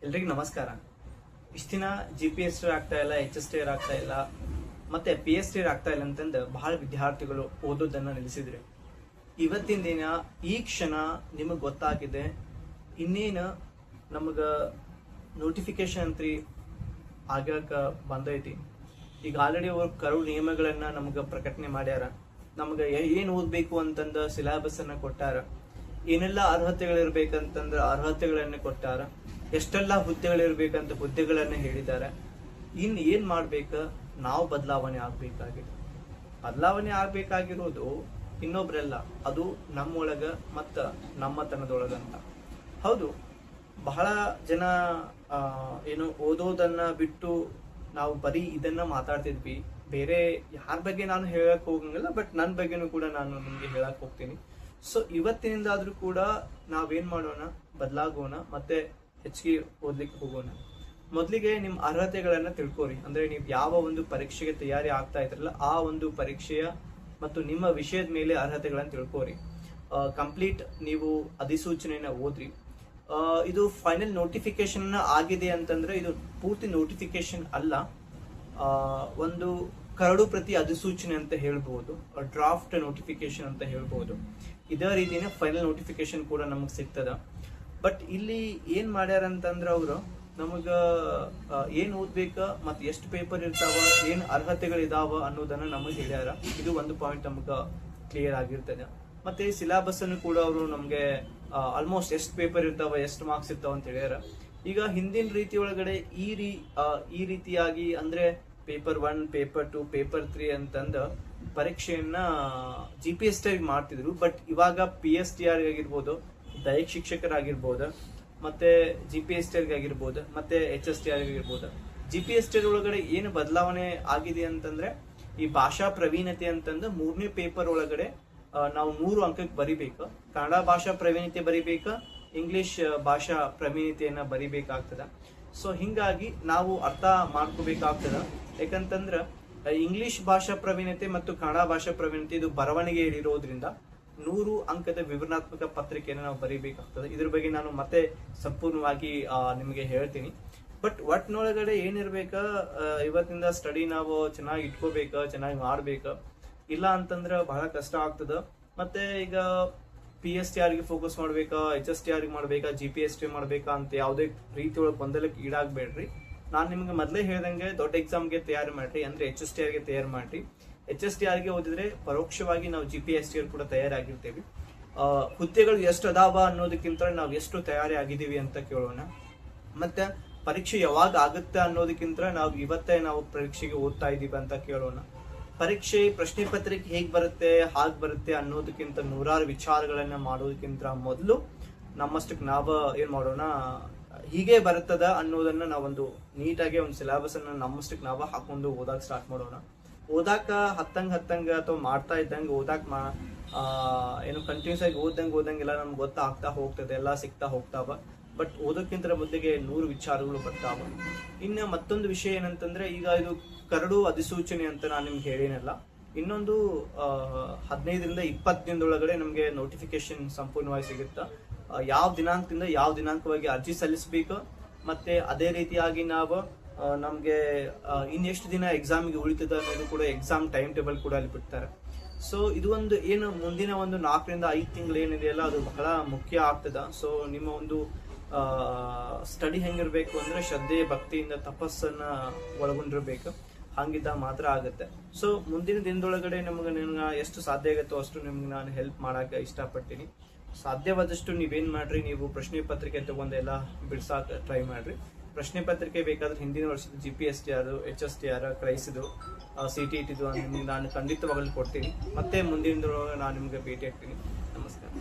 ಎಲ್ರಿಗೂ ನಮಸ್ಕಾರ. ಇಷ್ಟ ದಿನ GPST ಆಗ್ತಾ ಇಲ್ಲ, HST ಆಗ್ತಾ ಇಲ್ಲ, ಮತ್ತೆ PST ಆಗ್ತಾ ಇಲ್ಲ ಅಂತಂದು ಬಹಳ ವಿದ್ಯಾರ್ಥಿಗಳು ಓದೋದನ್ನ ನಿಲ್ಲಿಸಿದ್ರು. ಇವತ್ತಿನ ದಿನ ಈ ಕ್ಷಣ ನಿಮಗೆ ಗೊತ್ತಾಗಿದೆ, ಇನ್ನೇನು ನಮಗ ನೋಟಿಫಿಕೇಶನ್ ಅಂತ್ರಿ ಆಗ್ಯಾಕ ಬಂದೈತಿ. ಈಗ ಆಲ್ರೆಡಿ ಅವ್ರ ಕರು ನಿಯಮಗಳನ್ನ ನಮ್ಗೆ ಪ್ರಕಟಣೆ ಮಾಡ್ಯಾರ. ನಮ್ಗೆ ಏನ್ ಓದ್ಬೇಕು ಅಂತಂದ ಸಿಲೆಬಸ್ ಅನ್ನ ಕೊಟ್ಟಾರ. ಏನೆಲ್ಲ ಅರ್ಹತೆಗಳಿರ್ಬೇಕಂತಂದ್ರ ಅರ್ಹತೆಗಳನ್ನ ಕೊಟ್ಟಾರ. ಎಷ್ಟೆಲ್ಲ ಹುದ್ದೆಗಳಿರ್ಬೇಕಂತ ಹುದ್ದೆಗಳನ್ನ ಹೇಳಿದ್ದಾರೆ. ಏನ್ ಮಾಡ್ಬೇಕ, ನಾವು ಬದಲಾವಣೆ ಆಗ್ಬೇಕಾಗಿರೋದು ಇನ್ನೊಬ್ರೆಲ್ಲ, ಅದು ನಮ್ಮೊಳಗ ಮತ್ತ ನಮ್ಮತನದೊಳಗಂತ. ಹೌದು, ಬಹಳ ಜನ ಏನು ಓದೋದನ್ನ ಬಿಟ್ಟು ನಾವು ಬರೀ ಇದನ್ನ ಮಾತಾಡ್ತಿದ್ವಿ. ಬೇರೆ ಯಾರ ಬಗ್ಗೆ ನಾನು ಹೇಳಕ್ ಹೋಗಂಗಿಲ್ಲ, ಬಟ್ ನನ್ನ ಬಗ್ಗೆನೂ ಕೂಡ ನಾನು ನಿಮ್ಗೆ ಹೇಳಕ್ ಹೋಗ್ತೀನಿ. ಸೊ ಇವತ್ತಿನಿಂದಾದ್ರೂ ಕೂಡ ನಾವೇನ್ ಮಾಡೋಣ, ಬದಲಾಗೋಣ, ಮತ್ತೆ ಹೆಚ್ಚಿಗೆ ಓದ್ಲಿಕ್ಕೆ ಹೋಗೋಣ. ಮೊದಲಿಗೆ ನಿಮ್ ಅರ್ಹತೆಗಳನ್ನ ತಿಳ್ಕೋರಿ. ಅಂದ್ರೆ ನೀವು ಯಾವ ಒಂದು ಪರೀಕ್ಷೆಗೆ ತಯಾರಿ ಆಗ್ತಾ ಇದ್ರಲ್ಲ, ಆ ಒಂದು ಪರೀಕ್ಷೆಯ ಮತ್ತು ನಿಮ್ಮ ವಿಷಯದ ಮೇಲೆ ಅರ್ಹತೆಗಳನ್ನ ತಿಳ್ಕೋರಿ. ಕಂಪ್ಲೀಟ್ ನೀವು ಅಧಿಸೂಚನೆಯನ್ನ ಓದ್ರಿ. ಇದು ಫೈನಲ್ ನೋಟಿಫಿಕೇಶನ್ ಆಗಿದೆ ಅಂತಂದ್ರೆ ಇದು ಪೂರ್ತಿ ನೋಟಿಫಿಕೇಶನ್ ಅಲ್ಲ, ಒಂದು ಕರಡು ಪ್ರತಿ ಅಧಿಸೂಚನೆ ಅಂತ ಹೇಳ್ಬಹುದು, ಡ್ರಾಫ್ಟ್ ನೋಟಿಫಿಕೇಶನ್ ಅಂತ ಹೇಳ್ಬಹುದು. ಇದೇ ರೀತಿನೇ ಫೈನಲ್ ನೋಟಿಫಿಕೇಶನ್ ಕೂಡ ನಮಗ್ ಸಿಗ್ತದ. ಬಟ್ ಇಲ್ಲಿ ಏನ್ ಮಾಡ್ಯಾರ ಅಂತಂದ್ರ ಅವರು ನಮಗ ಏನ್ ಓದ್ಬೇಕ ಮತ್ ಎಷ್ಟು ಪೇಪರ್ ಇರ್ತಾವ, ಏನ್ ಅರ್ಹತೆಗಳಿದಾವ ಅನ್ನೋದನ್ನ ನಮಗ್ ಹೇಳ್ಯಾರ. ಇದು ಒಂದು ಪಾಯಿಂಟ್ ನಮಗ ಕ್ಲಿಯರ್ ಆಗಿರ್ತದೆ. ಮತ್ತೆ ಸಿಲೆಬಸ್ ಅನ್ನು ಕೂಡ ಅವರು ನಮ್ಗೆ ಆಲ್ಮೋಸ್ಟ್ ಎಷ್ಟು ಪೇಪರ್ ಇರ್ತಾವ, ಎಷ್ಟು ಮಾರ್ಕ್ಸ್ ಇರ್ತಾವ ಅಂತ ಹೇಳ್ಯಾರ. ಈಗ ಹಿಂದಿನ ರೀತಿ ಒಳಗಡೆ ಈ ರೀತಿಯಾಗಿ ಅಂದ್ರೆ ಪೇಪರ್ 1, ಪೇಪರ್ 2, ಪೇಪರ್ 3 ಅಂತಂದ ಪರೀಕ್ಷೆಯನ್ನ GPST ಮಾಡ್ತಿದ್ರು. ಬಟ್ ಇವಾಗ PSTR ಆಗಿರ್ಬೋದು, ದೈಹಿಕ ಶಿಕ್ಷಕರಾಗಿರ್ಬೋದು, ಮತ್ತೆ GPST ಆಗಿರ್ಬೋದು, ಮತ್ತೆ HSTR ಆಗಿರ್ಬೋದು. GPST ಒಳಗಡೆ ಏನು ಬದಲಾವಣೆ ಆಗಿದೆ ಅಂತಂದ್ರೆ, ಈ ಭಾಷಾ ಪ್ರವೀಣತೆ ಅಂತಂದು 3ನೇ ಪೇಪರ್ ಒಳಗಡೆ ನಾವು 3 ಅಂಕಕ್ಕೆ ಬರಿಬೇಕು. ಕನ್ನಡ ಭಾಷಾ ಪ್ರವೀಣತೆ ಬರಿಬೇಕ, ಇಂಗ್ಲಿಷ್ ಭಾಷಾ ಪ್ರವೀಣತೆಯನ್ನ ಬರಿಬೇಕಾಗ್ತದ. ಸೊ ಹಿಂಗಾಗಿ ನಾವು ಅರ್ಥ ಮಾಡ್ಕೋಬೇಕಾಗ್ತದ. ಯಾಕಂತಂದ್ರ ಇಂಗ್ಲಿಷ್ ಭಾಷಾ ಪ್ರವೀಣತೆ ಮತ್ತು ಕನ್ನಡ ಭಾಷಾ ಪ್ರವೀಣತೆ ಇದು ಬರವಣಿಗೆ ಇರೋದ್ರಿಂದ 100 ಅಂಕದ ವಿವರಣಾತ್ಮಕ ಪತ್ರಿಕೆಯನ್ನು ನಾವು ಬರಿಬೇಕಾಗ್ತದೆ. ಇದ್ರ ಬಗ್ಗೆ ನಾನು ಮತ್ತೆ ಸಂಪೂರ್ಣವಾಗಿ ನಿಮಗೆ ಹೇಳ್ತೀನಿ. ಬಟ್ ಒಟ್ನೊಳಗಡೆ ಏನಿರ್ಬೇಕ, ಇವತ್ತಿಂದ ಸ್ಟಡಿ ನಾವು ಚೆನ್ನಾಗಿ ಇಟ್ಕೋಬೇಕ, ಚೆನ್ನಾಗಿ ಮಾಡ್ಬೇಕ. ಇಲ್ಲ ಅಂತಂದ್ರ ಬಹಳ ಕಷ್ಟ ಆಗ್ತದ. ಮತ್ತೆ ಈಗ PSTR ಗೆ ಫೋಕಸ್ ಮಾಡ್ಬೇಕಾ, HSTR ಗೆ ಮಾಡ್ಬೇಕಾ, GPST ಮಾಡ್ಬೇಕಾ ಅಂತ ಯಾವುದೇ ರೀತಿ ಒಳಗೆ ಗೊಂದಲಕ್ಕೆ ಈಡಾಗಬೇಡ್ರಿ. ನಾನ್ ನಿಮ್ಗೆ ಮೊದಲೇ ಹೇಳ್ದಂಗೆ ದೊಡ್ಡ ಎಕ್ಸಾಮ್ಗೆ ತಯಾರು ಮಾಡ್ರಿ, ಅಂದ್ರೆ HSTR ಗೆ ತಯಾರು ಮಾಡ್ರಿ. HSTR ಗೆ ಓದಿದ್ರೆ ಪರೋಕ್ಷವಾಗಿ ನಾವು GPSTR ಕೂಡ ತಯಾರಾಗಿರ್ತೇವೆ. ಹುದ್ದೆಗಳು ಎಷ್ಟು ಅದಾವ ಅನ್ನೋದಕ್ಕಿಂತ ನಾವು ಎಷ್ಟು ತಯಾರಿ ಆಗಿದ್ದೀವಿ ಅಂತ ಕೇಳೋಣ. ಮತ್ತೆ ಪರೀಕ್ಷೆ ಯಾವಾಗ ಆಗುತ್ತೆ ಅನ್ನೋದಕ್ಕಿಂತ ನಾವು ಇವತ್ತೇ ನಾವು ಪರೀಕ್ಷೆಗೆ ಓದ್ತಾ ಇದೀವಿ ಅಂತ ಕೇಳೋಣ. ಪರೀಕ್ಷೆ ಪ್ರಶ್ನೆ ಪತ್ರಿಕೆ ಹೇಗ್ ಬರುತ್ತೆ, ಹಾಗ್ ಬರುತ್ತೆ ಅನ್ನೋದಕ್ಕಿಂತ ನೂರಾರು ವಿಚಾರಗಳನ್ನ ಮಾಡೋದಕ್ಕಿಂತ ಮೊದಲು ನಮ್ಮಷ್ಟಕ್ಕೆ ನಾವ ಏನ್ ಮಾಡೋಣ, ಹೀಗೆ ಬರುತ್ತದ ಅನ್ನೋದನ್ನ ನಾವೊಂದು ನೀಟಾಗಿ ಒಂದು ಸಿಲೆಬಸ್ ಅನ್ನ ನಮ್ಮಷ್ಟಕ್ಕೆ ನಾವ ಹಾಕೊಂಡು ಓದಾಕ್ ಸ್ಟಾರ್ಟ್ ಮಾಡೋಣ. ಓದಾಕ ಹತ್ತಂಗ ಅಥವಾ ಮಾಡ್ತಾ ಇದ್ದಂಗೆ ಓದಾಕ್ ಏನು ಕಂಟಿನ್ಯೂಸ್ ಆಗಿ ಓದಂಗೆಲ್ಲ ನಮ್ಗೆ ಗೊತ್ತಾಗ್ತಾ ಹೋಗ್ತದೆ, ಎಲ್ಲ ಸಿಗ್ತಾ ಹೋಗ್ತಾವ. ಬಟ್ ಓದೋಕ್ಕಿಂತ ಮೊದಲಿಗೆ 100 ವಿಚಾರಗಳು ಬರ್ತಾವ. ಇನ್ನು ಮತ್ತೊಂದು ವಿಷಯ ಏನಂತಂದ್ರೆ, ಈಗ ಇದು ಕರಡು ಅಧಿಸೂಚನೆ ಅಂತ ನಾನು ನಿಮ್ಗೆ ಹೇಳಿನಲ್ಲ, ಇನ್ನೊಂದು 15ರಿಂದ 20 ದಿನದೊಳಗಡೆ ನಮ್ಗೆ ನೋಟಿಫಿಕೇಶನ್ ಸಂಪೂರ್ಣವಾಗಿ ಸಿಗುತ್ತಾ. ಯಾವ ದಿನಾಂಕದಿಂದ ಯಾವ ದಿನಾಂಕವಾಗಿ ಅರ್ಜಿ ಸಲ್ಲಿಸಬೇಕು, ಮತ್ತೆ ಅದೇ ರೀತಿಯಾಗಿ ನಾವು ನಮ್ಗೆ ಇನ್ನೆಷ್ಟು ದಿನ ಎಕ್ಸಾಮಿಗೆ ಉಳಿತದ ಅನ್ನೋದು ಕೂಡ ಎಕ್ಸಾಮ್ ಟೈಮ್ ಟೇಬಲ್ ಕೂಡ ಅಲ್ಲಿ ಬಿಡ್ತಾರೆ. ಸೊ ಇದು ಒಂದು ಏನು ಮುಂದಿನ ಒಂದು 4ರಿಂದ 5 ತಿಂಗಳು ಏನಿದೆಯಲ್ಲ, ಅದು ಬಹಳ ಮುಖ್ಯ ಆಗ್ತದ. ಸೊ ನಿಮ್ಮ ಒಂದು ಸ್ಟಡಿ ಹೆಂಗಿರ್ಬೇಕು ಅಂದ್ರೆ ಶ್ರದ್ಧೆ, ಭಕ್ತಿಯಿಂದ ತಪಸ್ಸನ್ನ ಒಳಗೊಂಡಿರ್ಬೇಕು. ಹಂಗಿದ್ದ ಮಾತ್ರ ಆಗುತ್ತೆ. ಸೊ ಮುಂದಿನ ದಿನದೊಳಗಡೆ ನಮ್ಗೆ ಎಷ್ಟು ಸಾಧ್ಯ ಆಗುತ್ತೋ ಅಷ್ಟು ನಿಮ್ಗೆ ನಾನು ಹೆಲ್ಪ್ ಮಾಡಾಕ ಇಷ್ಟಪಡ್ತೀನಿ. ಸಾಧ್ಯವಾದಷ್ಟು ನೀವೇನ್ ಮಾಡ್ರಿ, ನೀವು ಪ್ರಶ್ನೆ ಪತ್ರಿಕೆ ತಗೊಂಡೆಲ್ಲ ಬಿಡ್ಸಾಕ ಟ್ರೈ ಮಾಡ್ರಿ. ಪ್ರಶ್ನೆ ಪತ್ರಿಕೆ ಬೇಕಾದ್ರೆ ಹಿಂದಿನ ವರ್ಷದ GPSTR, HSTR, ಕ್ರೈಸಿದು, CTET ನಿಮ್ಗೆ ನಾನು ಖಂಡಿತವಾಗಲು ಕೊಡ್ತೀನಿ. ಮತ್ತೆ ಮುಂದಿನ ನಾನು ನಿಮ್ಗೆ ಭೇಟಿ ಆಗ್ತೀನಿ. ನಮಸ್ಕಾರ.